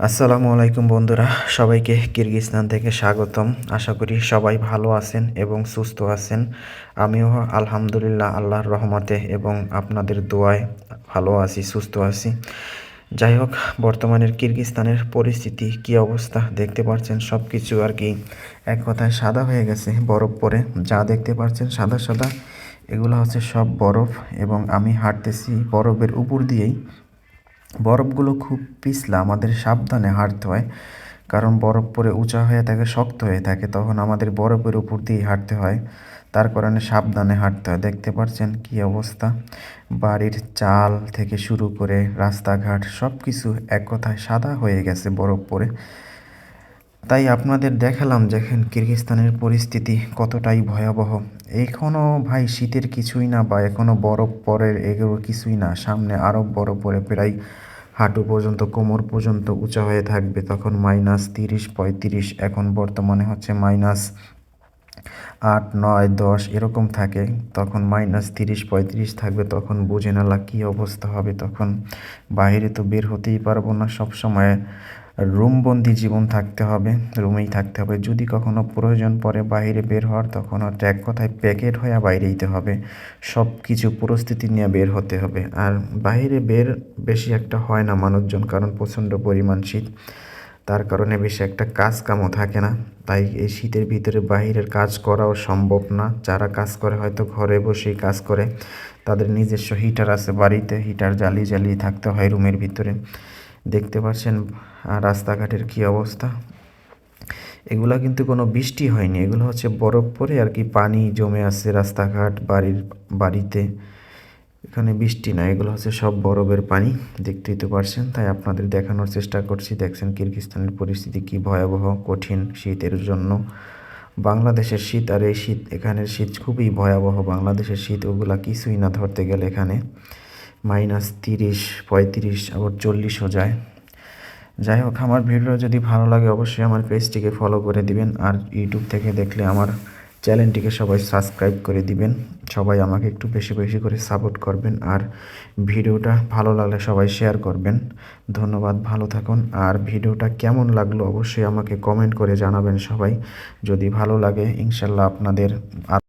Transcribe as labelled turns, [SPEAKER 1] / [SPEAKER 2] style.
[SPEAKER 1] আসসালামু আলাইকুম বন্ধুরা, সবাইকে কিরগিজস্তান থেকে স্বাগতম। আশা করি সবাই ভালো আছেন এবং সুস্থ আছেন। আমিও আলহামদুলিল্লাহ আল্লাহর রহমতে এবং আপনাদের দোয়ায় ভালো আছি, সুস্থ আছি। যাই হোক, বর্তমানের কিরগিজস্তানের পরিস্থিতি কী অবস্থা দেখতে পাচ্ছেন, সব কিছু আর কি এক কথায় সাদা হয়ে গেছে বরফ পরে। যা দেখতে পাচ্ছেন সাদা সাদা, এগুলো হচ্ছে সব বরফ এবং আমি হাঁটতেছি বরফের উপর দিয়েই। বরফগুলো খুব পিছলা, আমাদের সাবধানে হাঁটতে হয়, কারণ বরফ পরে উঁচা হয়ে থাকে, শক্ত হয়ে থাকে, তখন আমাদের বরফের উপর দিয়ে হাঁটতে হয়। তার কারণে সাবধানে হাঁটতে হয়। দেখতে পাচ্ছেন কী অবস্থা, বাড়ির চাল থেকে শুরু করে রাস্তাঘাট সব কিছু এক কথায় সাদা হয়ে গেছে বরফ পরে। তাই আপনাদের দেখালাম দেখেন কিরগিজস্তানের পরিস্থিতি কতটাই ভয়াবহ। এখনও ভাই শীতের কিছুই না, বা এখনও বরফ পরে এগুলো কিছুই না, সামনে আরও বরফ পরে প্রায় হাঁটু পর্যন্ত, কোমর পর্যন্ত উঁচা হয়ে থাকবে। তখন -30, -35, এখন বর্তমানে হচ্ছে -8, 9, 10 এরকম থাকে। তখন -30, 35 থাকবে, তখন বুঝে নালা কী অবস্থা হবে। তখন বাইরে তো বের হতেই পারবো না, সব সময় রুমবন্দি জীবন থাকতে হবে, রুমেই থাকতে হবে। যদি কখনো প্রয়োজন পড়ে বাইরে বের হওয়ার, তখন হয়তো এক কথায় প্যাকেট হয়ে বাইরে যেতে হবে। সব কিছু পরিস্থিতি নিয়ে বের হতে হবে। আর বাইরে বের বেশি একটা হয় না মানুষজন, কারণ প্রচণ্ড পরিমাণ শীত, তার কারণে বেশি একটা কাজ কামও থাকে না। তাই এই শীতের ভিতরে বাইরের কাজ করাও সম্ভব না। যারা কাজ করে হয়তো ঘরে বসেই কাজ করে, তাদের নিজস্ব হিটার আছে বাড়িতে, হিটার জ্বালিয়ে জ্বালিয়ে থাকতে হয় রুমের ভিতরে। দেখতে পাচ্ছেন রাস্তাঘাটের কী অবস্থা। এগুলা কিন্তু কোনো বৃষ্টি হয়নি, এগুলো হচ্ছে বরফ পরে আর কি পানি জমে আছে রাস্তাঘাট, বাড়িতে। এখানে বৃষ্টি না, এগুলো হচ্ছে সব বরফের পানি, দেখতেই তো পারছেন। তাই আপনাদের দেখানোর চেষ্টা করছি। দেখছেন কিরগিজস্তানের পরিস্থিতি কী ভয়াবহ, কঠিন শীতের জন্য। বাংলাদেশের শীত আর এই শীত, এখানের শীত খুবই ভয়াবহ। বাংলাদেশের শীত ওগুলা কিছুই না ধরতে গেলে। এখানে -30, 35, আবার 40ও যায়। যাই হোক, আমার ভিডিও যদি ভালো লাগে অবশ্যই আমার পেজটিকে ফলো করে দিবেন। আর ইউটিউব থেকে দেখলে আমার চ্যানেলটিকে সবাই সাবস্ক্রাইব করে দিবেন। সবাই আমাকে একটু বেশি বেশি করে সাপোর্ট করবেন। আর ভিডিওটা ভালো লাগলে সবাই শেয়ার করবেন। ধন্যবাদ, ভালো থাকুন। আর ভিডিওটা কেমন লাগলো অবশ্যই আমাকে কমেন্ট করে জানাবেন সবাই। যদি ভালো লাগে ইনশাল্লাহ আপনাদের